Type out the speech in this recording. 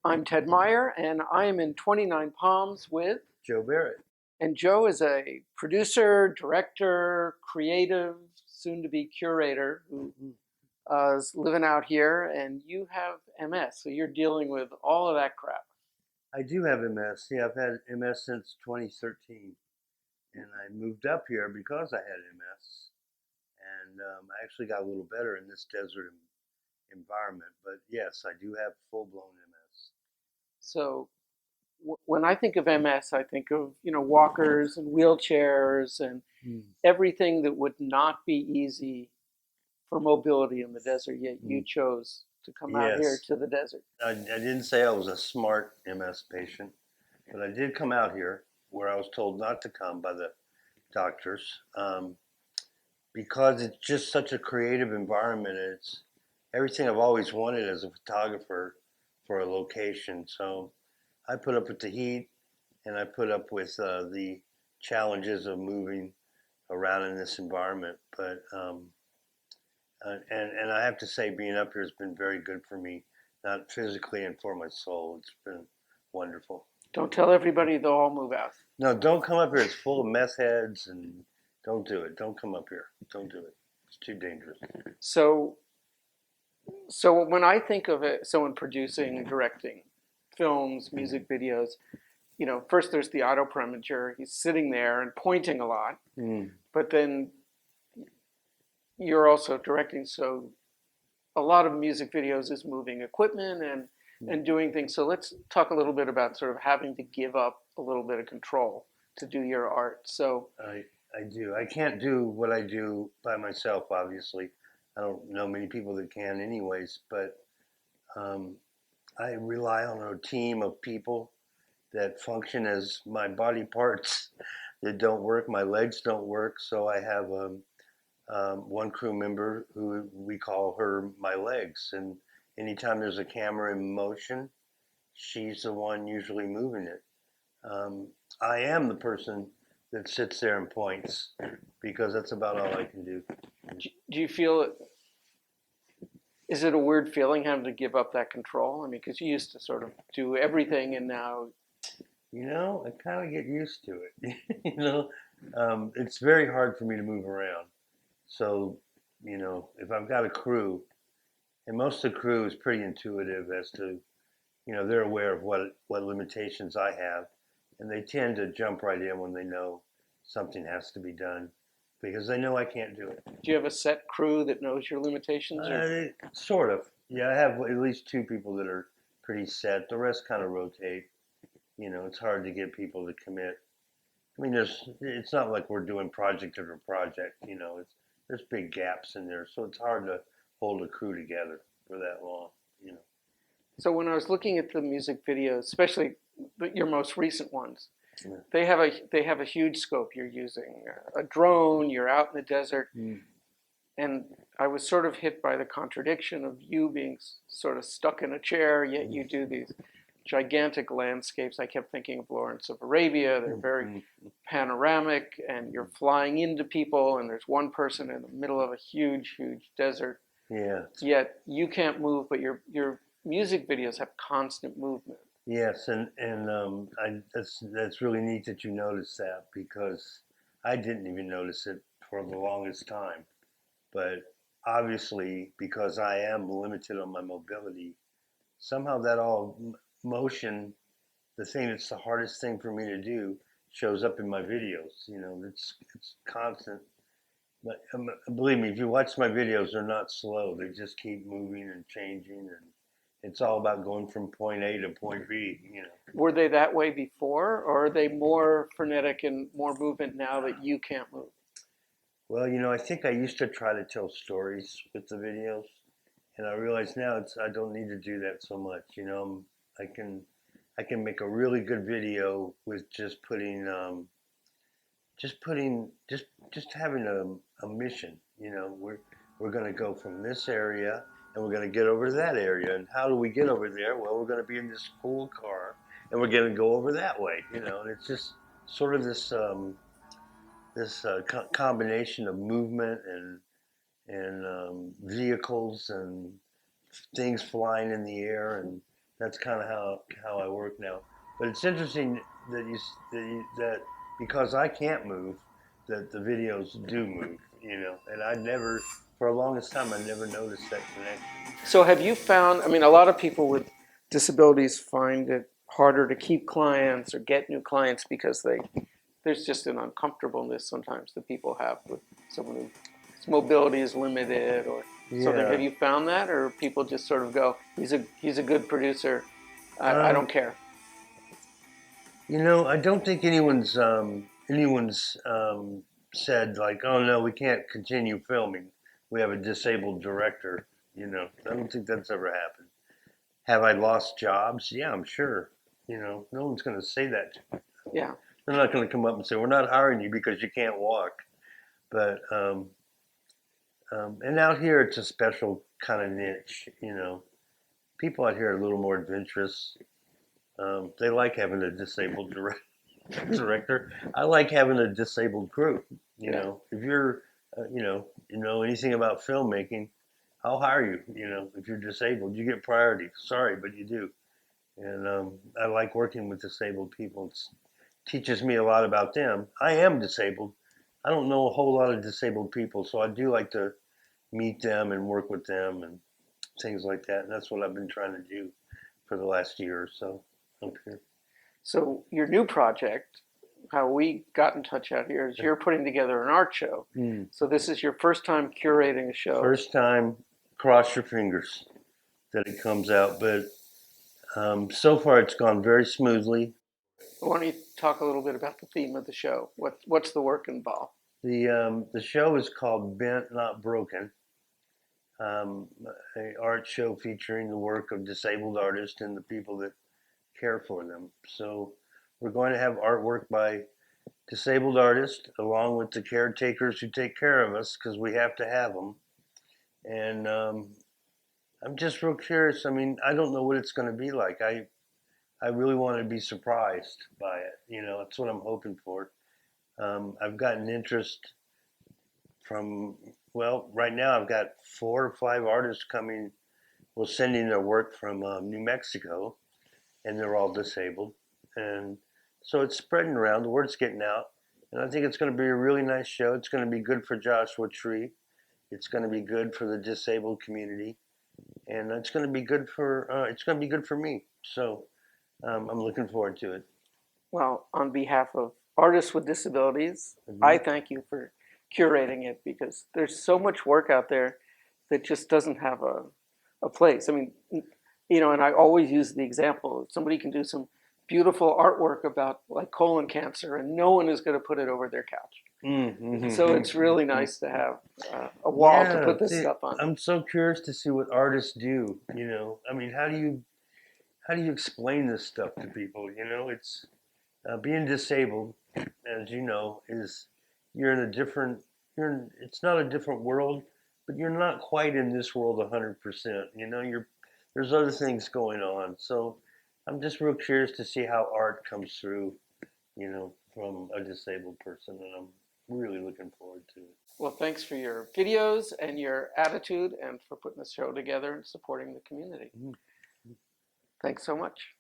I'm Ted Meyer, and I am in 29 Palms with, Joe Barrett. and Joe is a producer, director, creative, soon to be curator who is living out here, and you have MS, so you're dealing with all of that crap. I do have MS. Yeah, I've had MS since 2013, and I moved up here because I had MS, and I actually got a little better in this desert environment. But yes, I do have full-blown MS. So when I think of MS, I think of, walkers and wheelchairs and Mm. everything that would not be easy for mobility in the desert, yet you Mm. chose to come out here Yes, to the desert. I didn't say I was a smart MS patient, but I did come out here where I was told not to come by the doctors because it's just such a creative environment. It's everything I've always wanted as a photographer for a location. So I put up with the heat and I put up with the challenges of moving around in this environment. But and I have to say, being up here has been very good for me, not physically and for my soul. It's been wonderful. Don't tell everybody they'll all move out. No, don't come up here. It's full of meth heads, and don't do it. Don't come up here. Don't do it. It's too dangerous. So, so when I think of it, so in producing and directing films, music videos, first there's the auto preminger. He's sitting there and pointing a lot, Mm. but then you're also directing. So a lot of music videos is moving equipment and doing things. So let's talk a little bit about sort of having to give up a little bit of control to do your art. So I do. I can't do what I do by myself, obviously. I don't know many people that can, anyways, but um, I rely on a team of people that function as my body parts that don't work. My legs don't work, so I have one crew member who we call her my legs. And anytime there's a camera in motion, she's the one usually moving it. Um, I am the person that sits there and points because that's about all I can do. do you feel it? Is it a weird feeling having to give up that control? I mean, because you used to sort of do everything, and now I kind of get used to it. It's very hard for me to move around. So, if I've got a crew, and most of the crew is pretty intuitive as to, they're aware of what limitations I have, and they tend to jump right in when they know something has to be done because they know I can't do it. do you have a set crew that knows your limitations, or Sort of. Yeah, I have at least two people that are pretty set. The rest kind of rotate. It's hard to get people to commit. I mean, it's not like we're doing project after project. There's big gaps in there, so it's hard to hold a crew together for that long. You know. so when I was looking at the music videos, especially your most recent ones, Yeah. they have a huge scope. You're using a drone. You're out in the desert, Mm. and I was sort of hit by the contradiction of you being sort of stuck in a chair, yet you do these gigantic landscapes. I kept thinking of Lawrence of Arabia. They're very Mm. panoramic, and you're flying into people, and there's one person in the middle of a huge, huge desert. Yeah. Yet you can't move, but your music videos have constant movement. Yes, and that's really neat that you noticed that because I didn't even notice it for the longest time. But obviously, because I am limited on my mobility, somehow that all motion, the thing that's the hardest thing for me to do, shows up in my videos. It's constant. But believe me, if you watch my videos, they're not slow. They just keep moving and changing, and it's all about going from point A to point B. Were they that way before, or are they more frenetic and more movement now that you can't move? Well, I think I used to try to tell stories with the videos, and I realize now I don't need to do that so much. I can I can make a really good video with just having a mission. We're going to go from this area and we're going to get over to that area. And how do we get over there? Well, we're going to be in this cool car and we're going to go over that way. And it's just sort of this combination of movement and vehicles and things flying in the air and That's kind of how I work now. But it's interesting that that because I can't move, that the videos do move. And I never, for the longest time, I never noticed that connection. So have you found, I mean, a lot of people with disabilities find it harder to keep clients or get new clients because there's just an uncomfortableness sometimes that people have with someone whose mobility is limited or something. Yeah. Have you found that, or people just sort of go, he's a good producer, I Um, don't care. I don't think anyone's said like, oh no, we can't continue filming. We have a disabled director. I don't think that's ever happened. Have I lost jobs? Yeah, I'm sure. No one's going to say that. Yeah. They're not going to come up and say, we're not hiring you because you can't walk. But, and out here, it's a special kind of niche. People out here are a little more adventurous. They like having a disabled director. I like having a disabled crew. Yeah. If you're, anything about filmmaking, I'll hire you. If you're disabled, you get priority. Sorry, but you do. And I like working with disabled people. It teaches me a lot about them. I am disabled. I don't know a whole lot of disabled people, so I do like to meet them and work with them and things like that. And that's what I've been trying to do for the last year or so up here. So your new project, how we got in touch out here, is you're putting together an art show. Mm. So this is your first time curating a show. First time, cross your fingers that it comes out. But so far, it's gone very smoothly. Why don't you talk a little bit about the theme of the show? What's the work involved? The show is called Bent Not Broken. An art show featuring the work of disabled artists and the people that care for them. So we're going to have artwork by disabled artists along with the caretakers who take care of us because we have to have them. And I'm just real curious. I mean, I don't know what it's going to be like. I really want to be surprised by it. That's what I'm hoping for. I've gotten interest from, well, right now I've got 4 or 5 artists coming, well, sending their work from New Mexico, and they're all disabled. And so it's spreading around, the word's getting out. And I think it's going to be a really nice show. It's going to be good for Joshua Tree. It's going to be good for the disabled community. And it's going to be good for me. So I'm looking forward to it. Well, on behalf of artists with disabilities, Mm-hmm. I thank you for curating it because there's so much work out there that just doesn't have a place. I mean, and I always use the example, somebody can do some beautiful artwork about like colon cancer and no one is going to put it over their couch. Mm-hmm. So it's really nice to have a wall to put this stuff on. I'm so curious to see what artists do. I mean, how do you explain this stuff to people? It's being disabled, as you know, is you're in a different. It's not a different world, but you're not quite in this world 100%. There's other things going on. So I'm just real curious to see how art comes through, from a disabled person, and I'm really looking forward to it. Well, thanks for your videos and your attitude and for putting the show together and supporting the community. Mm-hmm. Thanks so much.